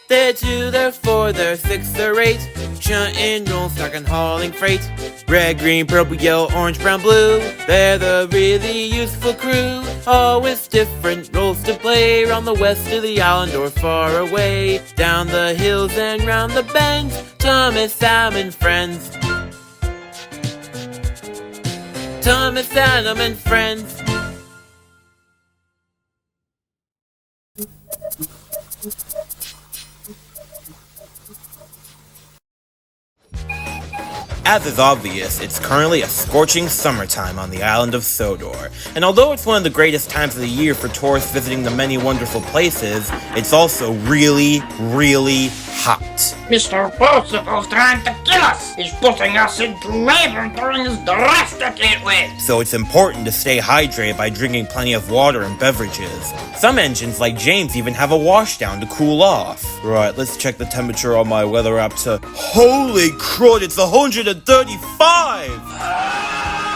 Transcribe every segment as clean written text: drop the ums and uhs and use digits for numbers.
They're 2, they're 4, they're 6, they're 8. Shunting, roll, stacking, hauling freight. Red, green, purple, yellow, orange, brown, blue. They're the really useful crew. Always different roles to play. Round the west of the island or far away. Down the hills and round the bends. Thomas, Sam, and friends. Thomas, Adam, and friends. As is obvious, it's currently a scorching summertime on the island of Sodor, and although it's one of the greatest times of the year for tourists visiting the many wonderful places, it's also really, really hot. Mr. Possible's trying to kill us! He's putting us into labor during his drastic heat wave! So it's important to stay hydrated by drinking plenty of water and beverages. Some engines, like James, even have a washdown to cool off. Right, let's check the temperature on my weather app to... Holy crud, it's 135!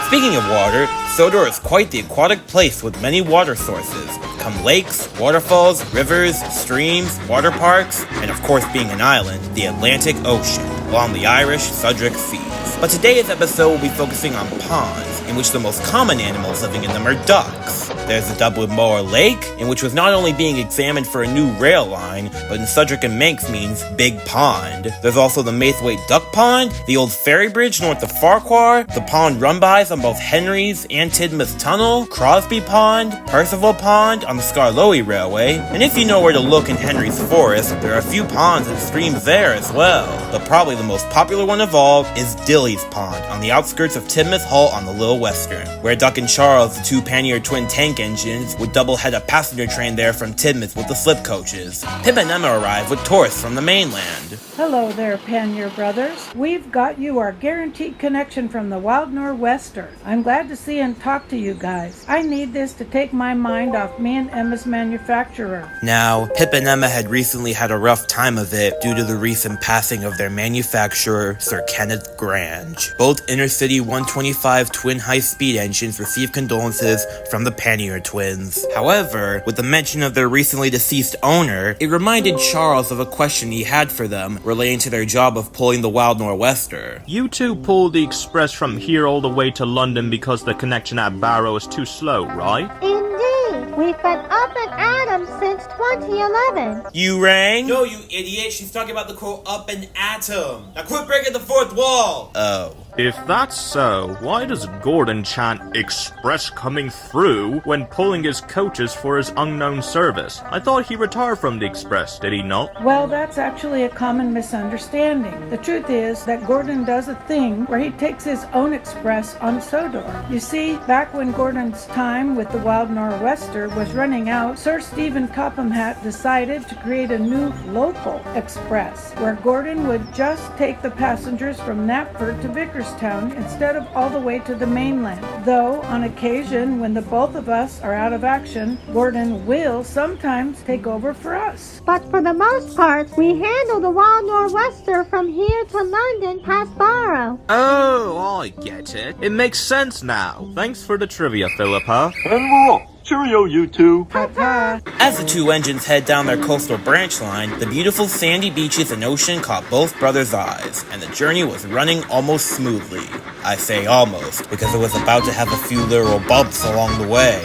Speaking of water, Sodor is quite the aquatic place with many water sources. Come lakes, waterfalls, rivers, streams, water parks, and of course being an island, the Atlantic Ocean, along the Irish-Sudric Seas. But today's episode will be focusing on ponds, in which the most common animals living in them are ducks. There's the Dublin Moor Lake, in which was not only being examined for a new rail line, but in Sudric and Manx means big pond. There's also the Maithwaite Duck Pond, the old ferry bridge north of Farquhar, the pond run-bys on both Henry's and Tidmouth Tunnel, Crosby Pond, Percival Pond on the Scarloey Railway, and if you know where to look in Henry's Forest, there are a few ponds and streams there as well. But probably the most popular one of all is Dilly's Pond, on the outskirts of Tidmouth Hull on the Little Western, where Duck and Charles, the 2 Pannier twin tank engines, would double-head a passenger train there from Tidmouth with the slip coaches. Pip and Emma arrive with tourists from the mainland. Hello there, Pannier brothers. We've got you our guaranteed connection from the Wild Nor'Wester. I'm glad to see and talk to you guys. I need this to take my mind off me and Emma's manufacturer. Now, Pip and Emma had recently had a rough time of it due to the recent passing of their manufacturer, Sir Kenneth Grange. Both Intercity 125 twin high-speed engines received condolences from the Pannier twins. However, with the mention of their recently deceased owner, it reminded Charles of a question he had for them relating to their job of pulling the Wild Nor'Wester. You two pulled the express from here all the way to London because the connection at Barrow is too slow, right? Indeed. We've been up and at 'em since 2011. You rang? No, you idiot. She's talking about the quote, up and atom. Now quit breaking the fourth wall. Oh. If that's so, why does Gordon chant "Express coming through" when pulling his coaches for his unknown service? I thought he retired from the Express, did he not? Well, that's actually a common misunderstanding. The truth is that Gordon does a thing where he takes his own express on Sodor. You see, back when Gordon's time with the Wild Nor'Wester was running out, Sir Stephen Tophamhat decided to create a new local express where Gordon would just take the passengers from Knapford to Vickers instead of all the way to the mainland. Though, on occasion, when the both of us are out of action, Gordon will sometimes take over for us. But for the most part, we handle the Wild Nor'Wester from here to London past Barrow. Oh, I get it. It makes sense now. Thanks for the trivia, Philippa. And we're off. Cheerio, you two. Ta-ta. As the 2 engines head down their coastal branch line, the beautiful sandy beaches and ocean caught both brothers' eyes, and the journey was running almost smoothly. I say almost, because it was about to have a few literal bumps along the way.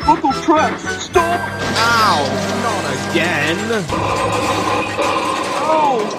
Buckle tracks. Stop. Ow! Not again! Ow!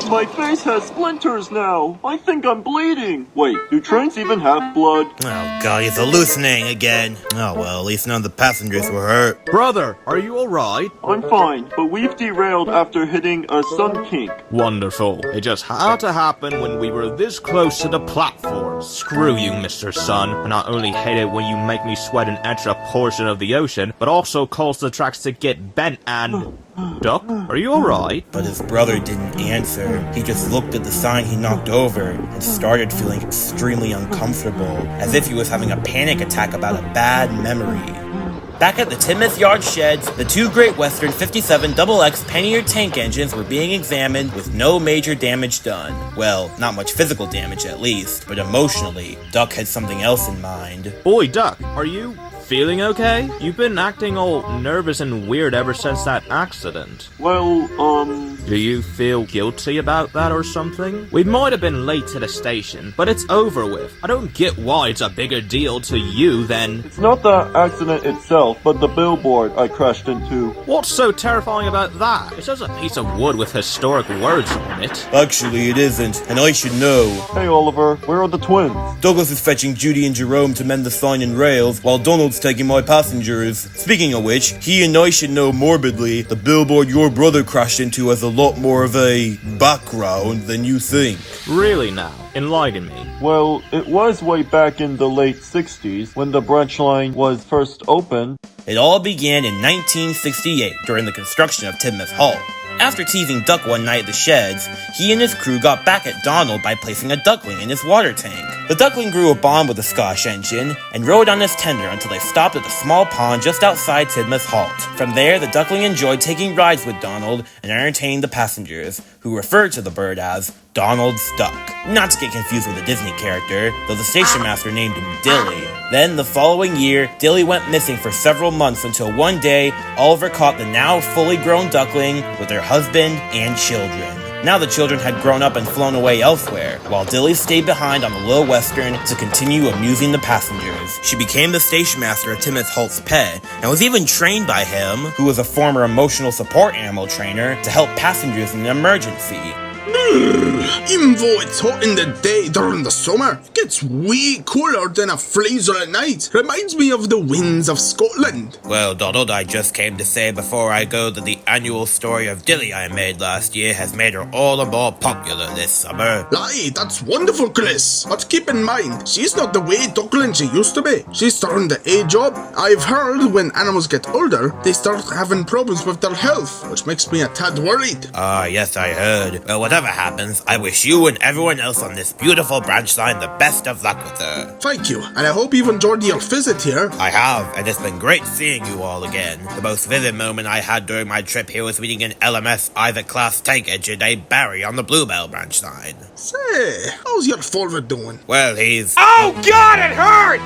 My face has splinters now. I think I'm bleeding. Wait, do trains even have blood? Oh god, he's hallucinating again. Oh well, at least none of the passengers were hurt. Brother, are you alright? I'm fine, but we've derailed after hitting a sun kink. Wonderful. It just had to happen when we were this close to the platform. Screw you, Mr. Sun. I not only hate it when you make me sweat an extra portion of the ocean, but also cause the tracks to get bent and... Duck, are you alright? But his brother didn't answer. He just looked at the sign he knocked over and started feeling extremely uncomfortable, as if he was having a panic attack about a bad memory. Back at the Tidmouth Yard sheds, the 2 Great Western 57 XX Pannier tank engines were being examined with no major damage done. Well, not much physical damage at least, but emotionally, Duck had something else in mind. Boy, Duck, are you feeling okay? You've been acting all nervous and weird ever since that accident. Well, Do you feel guilty about that or something? We might have been late to the station, but it's over with. I don't get why it's a bigger deal to you than... it's not the accident itself, but the billboard I crashed into. What's so terrifying about that? It's just a piece of wood with historic words on it. Actually, it isn't, and I should know. Hey Oliver, where are the twins? Douglas is fetching Judy and Jerome to mend the sign and rails, while Donald's taking my passengers. Speaking of which, he and I should know morbidly, the billboard your brother crashed into has a lot more of a background than you think. Really now? Enlighten me. Well, it was way back in the late 60s when the branch line was first opened. It all began in 1968 during the construction of Tidmouth Hall. After teasing Duck one night at the sheds, he and his crew got back at Donald by placing a duckling in his water tank. The duckling grew a bond with the Scotch engine and rode on his tender until they stopped at the small pond just outside Tidmouth Halt. From there, the duckling enjoyed taking rides with Donald and entertaining the passengers, who referred to the bird as Donald's Duck. Not to get confused with a Disney character, though the station master named him Dilly. Then, the following year, Dilly went missing for several months until one day, Oliver caught the now fully grown duckling with her husband and children. Now the children had grown up and flown away elsewhere, while Dilly stayed behind on the Little Western to continue amusing the passengers. She became the station master of Tidmouth Halt's pet, and was even trained by him, who was a former emotional support animal trainer, to help passengers in an emergency. Even though it's hot in the day during the summer, it gets way cooler than a freezer at night. Reminds me of the winds of Scotland. Well, Donald, I just came to say before I go that the annual story of Dilly I made last year has made her all the more popular this summer. Aye, that's wonderful, Chris. But keep in mind, she's not the wee duckling she used to be. She's starting to age up. I've heard when animals get older, they start having problems with their health, which makes me a tad worried. Ah, yes, I heard. Well, whatever happens, I wish you and everyone else on this beautiful branch line the best of luck with her. Thank you, and I hope you've enjoyed your visit here. I have, and it's been great seeing you all again. The most vivid moment I had during my trip here was meeting an LMS Isaac class tank engine named Barry on the Bluebell branch line. Say, how's your father doing? Well, he's... Oh God, it hurts!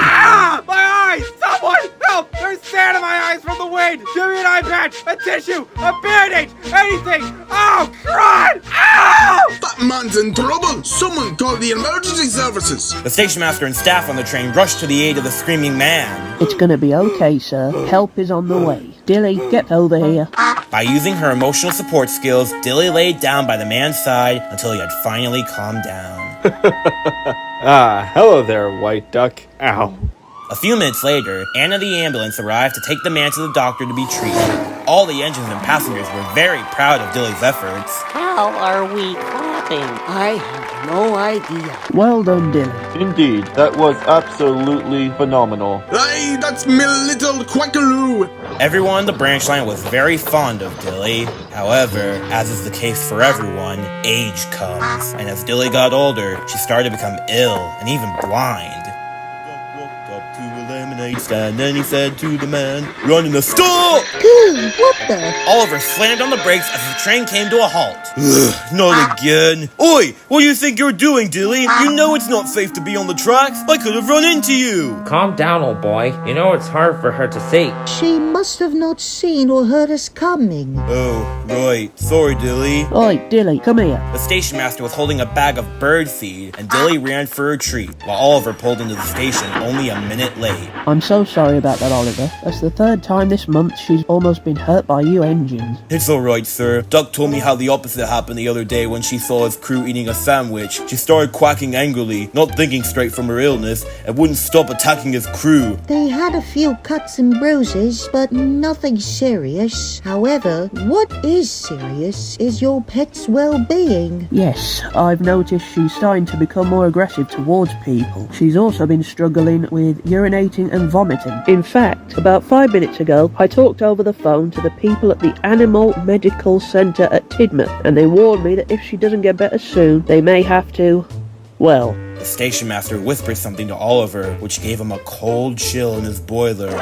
Ah, my eyes! Someone help! There's sand in my eyes from the wind! Give me an eye patch, a tissue, a bandage, anything! Oh God! Ow! That man's in trouble! Someone call the emergency services! The station master and staff on the train rushed to the aid of the screaming man. It's gonna be okay, sir. Help is on the way. Dilly, get over here. By using her emotional support skills, Dilly laid down by the man's side until he had finally calmed down. Ah, hello there, White Duck. Ow. A few minutes later, Anna the ambulance arrived to take the man to the doctor to be treated. All the engines and passengers were very proud of Dilly's efforts. How are we clapping? I have no idea. Well done, Dilly. Indeed, that was absolutely phenomenal. Aye, that's me little quackaroo! Everyone on the branch line was very fond of Dilly. However, as is the case for everyone, age comes. And as Dilly got older, she started to become ill and even blind. To a lemonade stand, and he said to the man, "Run in the stop!" What the? Oliver slammed on the brakes as the train came to a halt. Ugh, not again. Oi, what do you think you're doing, Dilly? You know it's not safe to be on the tracks. I could have run into you. Calm down, old boy. You know it's hard for her to see. She must have not seen or heard us coming. Oh, right. Sorry, Dilly. Oi, Dilly, come here. The station master was holding a bag of bird seed, and Dilly ran for a treat, while Oliver pulled into the station only a minute late. I'm so sorry about that, Oliver. That's the third time this month she's almost been hurt by you engines. It's alright, sir. Duck told me how the opposite happened the other day when she saw his crew eating a sandwich. She started quacking angrily, not thinking straight from her illness, and wouldn't stop attacking his crew. They had a few cuts and bruises, but nothing serious. However, what is serious is your pet's well-being. Yes, I've noticed she's starting to become more aggressive towards people. She's also been struggling with urinating and vomiting. In fact, about 5 minutes ago, I talked over the phone to the people at the Animal Medical Centre at Tidmouth, and they warned me that if she doesn't get better soon, they may have to, well... The station master whispered something to Oliver, which gave him a cold chill in his boiler.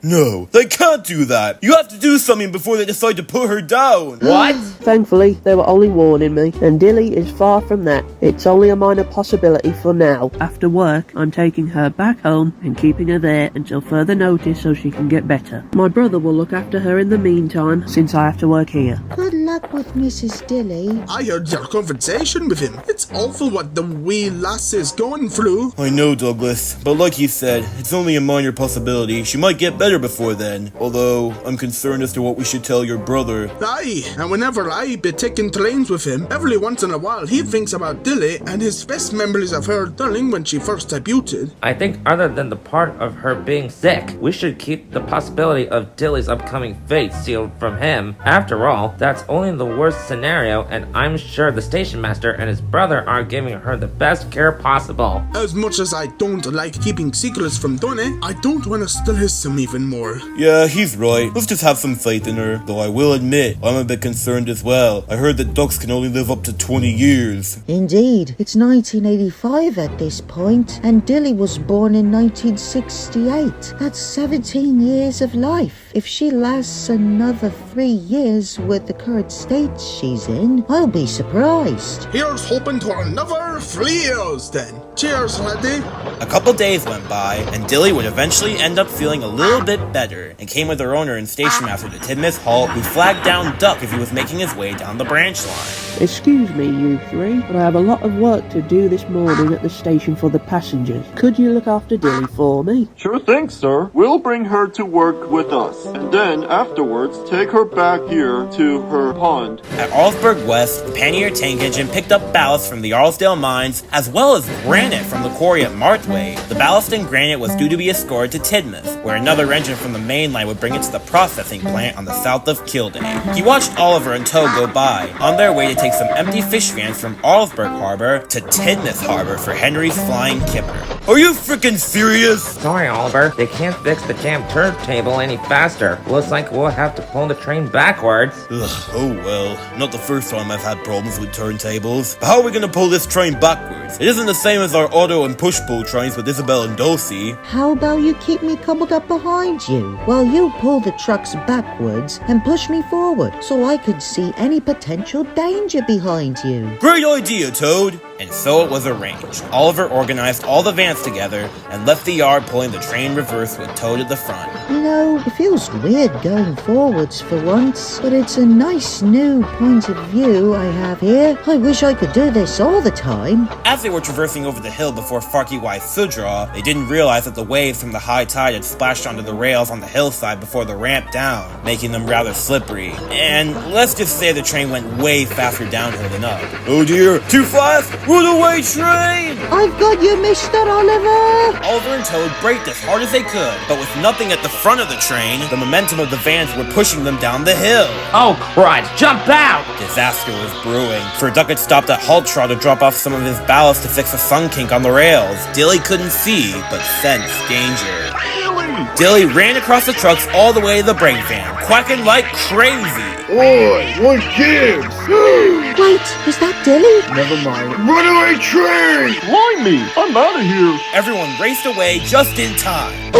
No, they can't do that. You have to do something before they decide to put her down. What? Thankfully, they were only warning me, and Dilly is far from that. It's only a minor possibility for now. After work, I'm taking her back home and keeping her there until further notice so she can get better. My brother will look after her in the meantime, since I have to work here. Good luck with Mrs. Dilly. I heard your conversation with him. It's awful what the wee lass is going through. I know, Douglas, but like you said, it's only a minor possibility. She might get better before then. Although, I'm concerned as to what we should tell your brother. Aye, and whenever I be taking trains with him, every once in a while he thinks about Dilly and his best memories of her darling when she first debuted. I think other than the part of her being sick, we should keep the possibility of Dilly's upcoming fate sealed from him. After all, that's only the worst scenario, and I'm sure the station master and his brother are giving her the best care possible. As much as I don't like keeping secrets from Donny, I don't want to stress him even more. Yeah, he's right. Let's just have some faith in her. Though I will admit, I'm a bit concerned as well. I heard that ducks can only live up to 20 years. Indeed, it's 1985 at this point, and Dilly was born in 1968. That's 17 years of life. If she lasts another 3 years with the current state she's in, I'll be surprised. Here's hoping to another 3 years then. Cheers, laddie. A couple days went by, and Dilly would eventually end up feeling a little bit better, and came with her owner and station master to Tidmouth Hall, who flagged down Duck if he was making his way down the branch line. Excuse me, you three, but I have a lot of work to do this morning at the station for the passengers. Could you look after Dilly for me? Sure thing, sir. We'll bring her to work with us, and then afterwards take her back here to her pond. At Arlsburg West, the Pannier tank engine picked up ballast from the Arlsdale mines, as well as granite from the quarry at Marthwaite. The ballast and granite was due to be escorted to Tidmouth, where another engine from the main line would bring it to the processing plant on the south of Kildare. He watched Oliver and Toad go by, on their way to take some empty fish vans from Arlsburg Harbor to Tidmouth Harbor for Henry's Flying Kipper. Are you freaking serious? Sorry, Oliver. They can't fix the damn turntable any faster. Looks like we'll have to pull the train backwards. Ugh, oh well. Not the first time I've had problems with turntables. But how are we gonna pull this train backwards? It isn't the same as our auto and push-pull trains with Isabel and Dulcie. How about you keep me coupled up behind you, while you pull the trucks backwards and push me forward, so I could see any potential danger behind you? Great idea, Toad! And so it was arranged. Oliver organized all the vans together and left the yard pulling the train reverse with Toad at the front. You know, it feels weird going forwards for once, but it's a nice new point of view I have here. I wish I could do this all the time. As they were traversing over the hill before Farky Y Sudra, they didn't realize that the waves from the high tide had splashed onto the rails on the hillside before the ramp down, making them rather slippery. And let's just say the train went way faster downhill than up. Oh dear, too fast! Runaway train! I've got you, Mr. Oliver! Oliver and Toad braked as hard as they could, but with nothing at the front of the train, the momentum of the vans were pushing them down the hill. Oh, crud! Jump out! Disaster was brewing, for Duck had stopped at Haltraw to drop off some of his ballast to fix a sun kink on the rails. Dilly couldn't see, but sensed danger. Dilly ran across the trucks all the way to the brake van, quacking like crazy. Oi, what gives? Wait, is that Dilly? Never mind. Runaway train! Why me? I'm out of here. Everyone raced away just in time.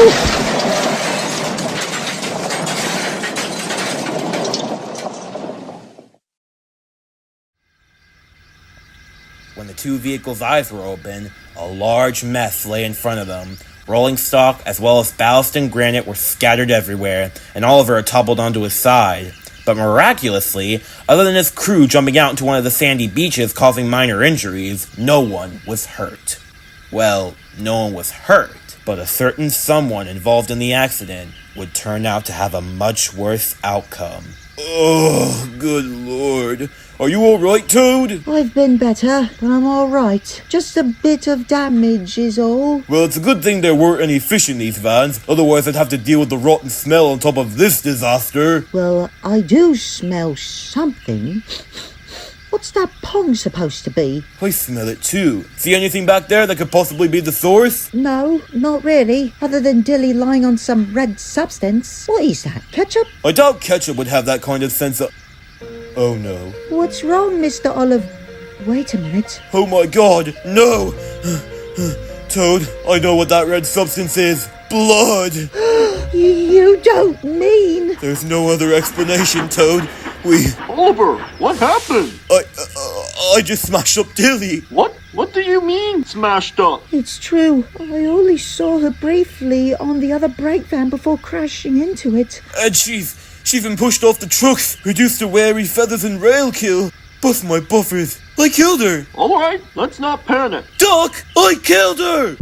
When the two vehicles' eyes were open, a large mess lay in front of them. Rolling stock, as well as ballast and granite, were scattered everywhere, and Oliver had toppled onto his side. But miraculously, other than his crew jumping out into one of the sandy beaches causing minor injuries, no one was hurt. Well, no one was hurt, but a certain someone involved in the accident would turn out to have a much worse outcome. Oh, good lord. Are you alright, Toad? I've been better, but I'm alright. Just a bit of damage is all. Well, it's a good thing there weren't any fish in these vans, otherwise I'd have to deal with the rotten smell on top of this disaster. Well, I do smell something. What's that pong supposed to be? I smell it too. See anything back there that could possibly be the source? No, not really. Other than Dilly lying on some red substance. What is that, ketchup? I doubt ketchup would have that kind of sense of... Oh no. What's wrong, Mr. Olive? Wait a minute. Oh my god, no! Toad, I know what that red substance is. Blood! You don't mean... There's no other explanation, Toad. Oliver, what happened? I just smashed up Dilly. What? What do you mean, smashed up? It's true. I only saw her briefly on the other brake van before crashing into it. And she's been pushed off the trucks, reduced to weary feathers and rail kill. Bust my buffers. I killed her. Alright, let's not panic. Doc, I killed her!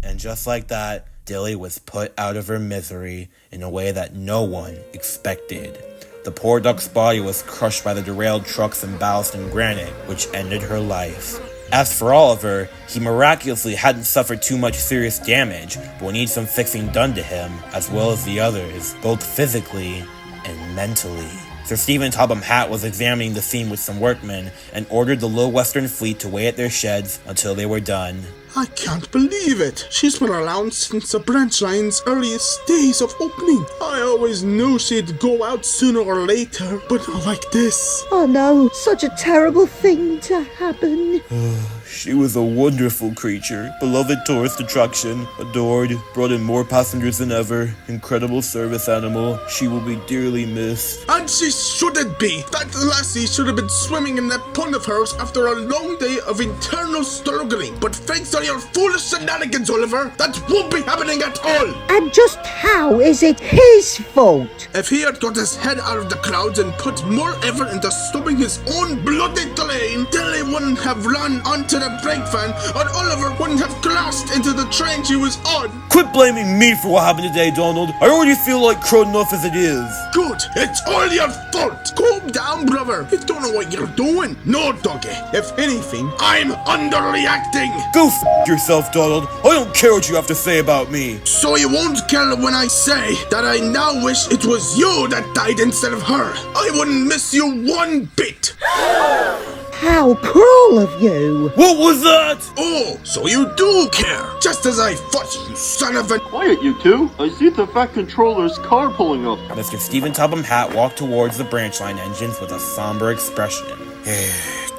And just like that, Dilly was put out of her misery in a way that no one expected. The poor duck's body was crushed by the derailed trucks and ballast and granite, which ended her life. As for Oliver, he miraculously hadn't suffered too much serious damage, but would need some fixing done to him, as well as the others, both physically and mentally. Sir Stephen Topham Hatt was examining the scene with some workmen and ordered the Little Western Fleet to wait at their sheds until they were done. I can't believe it. She's been around since the branch line's earliest days of opening. I always knew she'd go out sooner or later, but not like this. Oh no, such a terrible thing to happen. She was a wonderful creature, beloved tourist attraction, adored, brought in more passengers than ever, incredible service animal. She will be dearly missed. And she shouldn't be. That lassie should have been swimming in that pond of hers after a long day of internal struggling. But thanks to your foolish shenanigans, Oliver, that won't be happening at all. And just how is it his fault? If he had got his head out of the clouds and put more effort into stopping his own bloody train, Dilly wouldn't have run onto the brake van, and Oliver wouldn't have crashed into the train she was on. Quit blaming me for what happened today, Donald. I already feel like crud enough as it is. Good. It's all your fault. Calm down, brother. You don't know what you're doing. No, doggy. If anything, I'm underreacting. Go f*** yourself, Donald. I don't care what you have to say about me. So you won't care when I say that I now wish it was you that died instead of her. I wouldn't miss you one bit. How cruel of you! What was that? Oh, so you do care. Just as I thought, you son of a... Quiet, you two. I see the Fat Controller's car pulling up. Mr. Stephen Topham Hatt walked towards the branch line engines with a somber expression.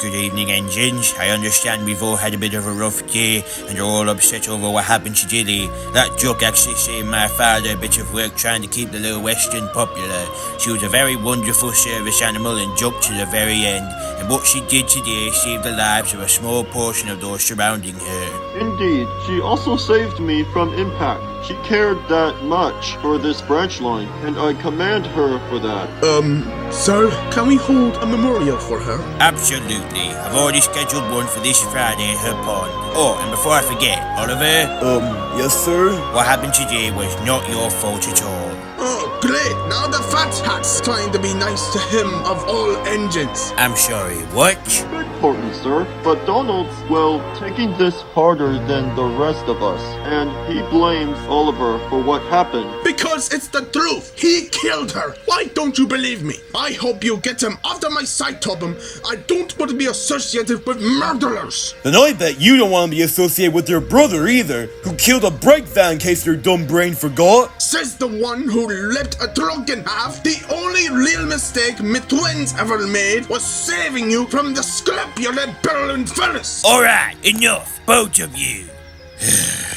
Good evening, engines. I understand we've all had a bit of a rough day and are all upset over what happened to Dilly. That joke actually saved my father a bit of work trying to keep the Little Western popular. She was a very wonderful service animal and joked to the very end, and what she did today saved the lives of a small portion of those surrounding her. Indeed, she also saved me from impact. She cared that much for this branch line, and I commend her for that. Sir, can we hold a memorial for her? Absolutely. I've already scheduled one for this Friday at her pond. Oh, and before I forget, Oliver? Yes, sir? What happened today was not your fault at all. Oh, great. Now the fat hat's trying to be nice to him of all engines. I'm sorry, what? Beg pardon, sir, but Donald's, well, taking this harder than the rest of us, and he blames Oliver for what happened. Because it's the truth. He killed her. Why don't you believe me? I hope you get him after my sight, Topham. I don't want to be associated with murderers. Then I bet you don't want to be associated with your brother either, who killed a brake van in case your dumb brain forgot. Says the one who ripped a trunk in half. The only real mistake me twins ever made was saving you from the scrap you let Berlin Ferris. Alright, enough, both of you.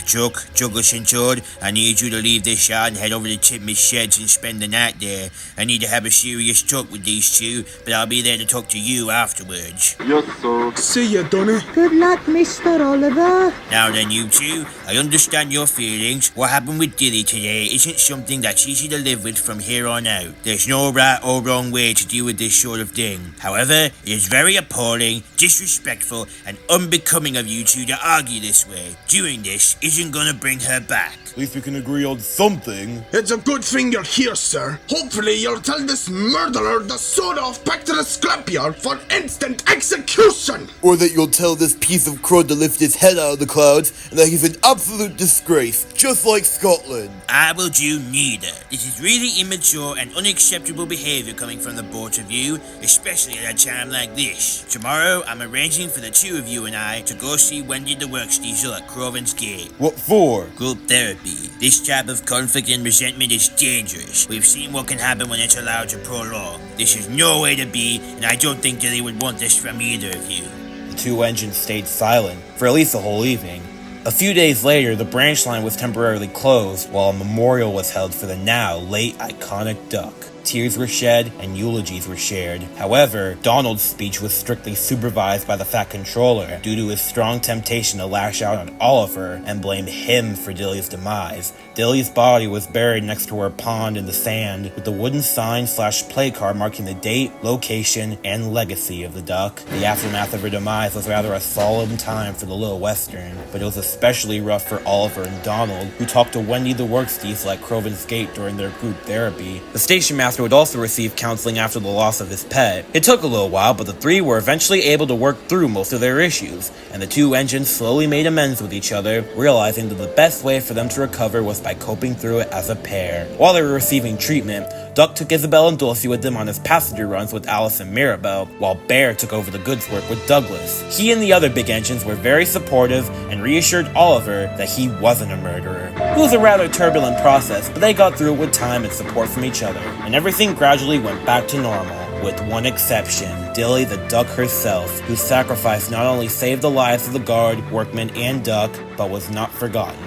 Chuck, Douglas and Todd, I need you to leave this yard and head over to Chipmut's sheds and spend the night there. I need to have a serious talk with these two, but I'll be there to talk to you afterwards. Yes, sir. See ya, Donny. Good luck, Mr. Oliver. Now then, you two, I understand your feelings. What happened with Dilly today isn't something that's easy to live with from here on out. There's no right or wrong way to deal with this sort of thing. However, it is very appalling, disrespectful, and unbecoming of you two to argue this way. Doing this isn't gonna bring her back. At least we can agree on something. It's a good thing you're here, sir. Hopefully you'll tell this murderer to sod off back to the scrapyard for instant execution. Or that you'll tell this piece of crud to lift his head out of the clouds and that he's an absolute disgrace, just like Scotland. I will do neither. This is really immature and unacceptable behavior coming from the both of you, especially at a time like this. Tomorrow, I'm arranging for the two of you and I to go see Wendy the Works Diesel at Croven's Gate. What for? Group therapy. This type of conflict and resentment is dangerous. We've seen what can happen when it's allowed to prolong. This is no way to be, and I don't think Dilly would want this from either of you. The two engines stayed silent for at least the whole evening. A few days later, the branch line was temporarily closed while a memorial was held for the now late iconic duck. Tears were shed and eulogies were shared. However, Donald's speech was strictly supervised by the Fat Controller due to his strong temptation to lash out on Oliver and blame him for Dilly's demise. Dilly's body was buried next to her pond in the sand with the wooden sign/play card marking the date, location, and legacy of the duck. The aftermath of her demise was rather a solemn time for the Little Western, but it was especially rough for Oliver and Donald, who talked to Wendy the Works Diesel at Crove and Skate during their group therapy. The station master would also receive counseling after the loss of his pet. It took a little while, but the three were eventually able to work through most of their issues, and the two engines slowly made amends with each other, realizing that the best way for them to recover was by coping through it as a pair. While they were receiving treatment, Duck took Isabel and Dulcie with him on his passenger runs with Alice and Mirabel, while Bear took over the goods work with Douglas. He and the other big engines were very supportive and reassured Oliver that he wasn't a murderer. It was a rather turbulent process, but they got through it with time and support from each other, and everything gradually went back to normal. With one exception, Dilly the duck herself, whose sacrifice not only saved the lives of the guard, workmen, and duck, but was not forgotten.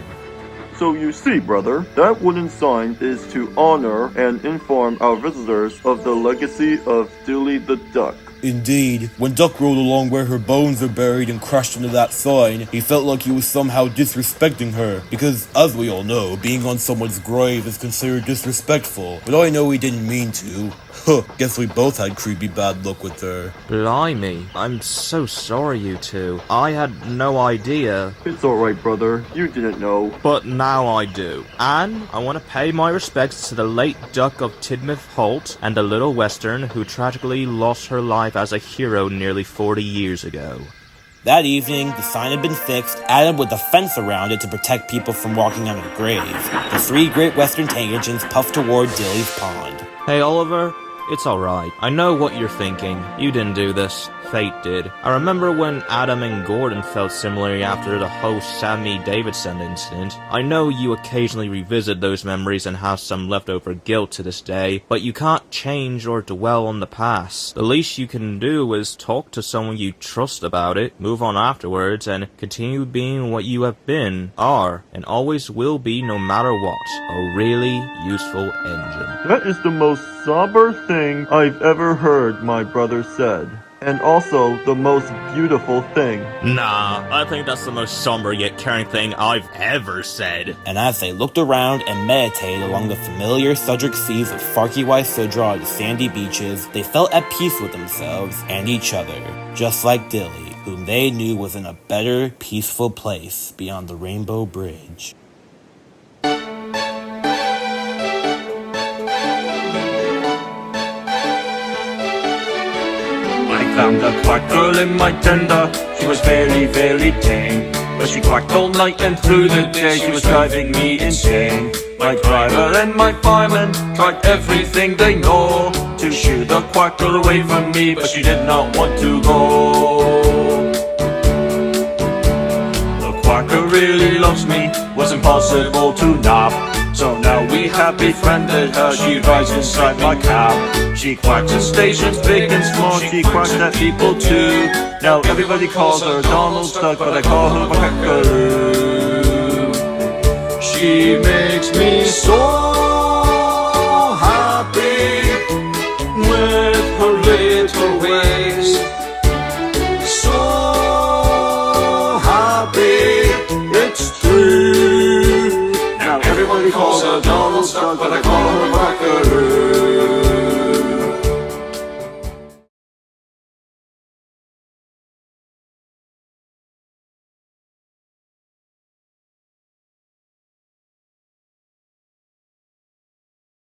So you see, brother, that wooden sign is to honor and inform our visitors of the legacy of Dilly the duck. Indeed, when Duck rode along where her bones are buried and crushed into that sign, he felt like he was somehow disrespecting her, because, as we all know, being on someone's grave is considered disrespectful, but I know he didn't mean to. Huh, guess we both had creepy bad luck with her. Blimey, I'm so sorry, you two. I had no idea. It's alright, brother. You didn't know. But now I do. And I want to pay my respects to the late Duck of Tidmouth Holt and the Little Western who tragically lost her life as a hero nearly 40 years ago. That evening, the sign had been fixed, added with a fence around it to protect people from walking on her grave. The three Great Western tank engines puffed toward Dilly's pond. Hey, Oliver. It's alright. I know what you're thinking. You didn't do this. Fate did. I remember when Adam and Gordon felt similarly after the whole Sammy Davidson incident. I know you occasionally revisit those memories and have some leftover guilt to this day, but you can't change or dwell on the past. The least you can do is talk to someone you trust about it, move on afterwards, and continue being what you have been, are, and always will be no matter what. A really useful engine. That is the most somber thing I've ever heard my brother said. And also the most beautiful thing. Nah, I think that's the most somber yet caring thing I've ever said. And as they looked around and meditated along the familiar Sudric seas of Farky-wise Sodra and sandy beaches, they felt at peace with themselves and each other, just like Dilly, whom they knew was in a better, peaceful place beyond the Rainbow Bridge. Found a quack girl in my tender. She was very, very tame, but she quacked all night and through the day. She was driving me insane. My driver and my fireman tried everything they know to shoo the quack girl away from me, but she did not want to go. The quacker really loves me, was impossible to nab. So now we have befriended her, she rides inside my cab. She quacks at stations big and small, she quacks at people too. Now everybody calls her Donald Duck, but I call her Quackaroo. She makes me so happy with her little ways. So happy, it's true. Now everybody calls her Donald Duck, but I call her Quackaroo.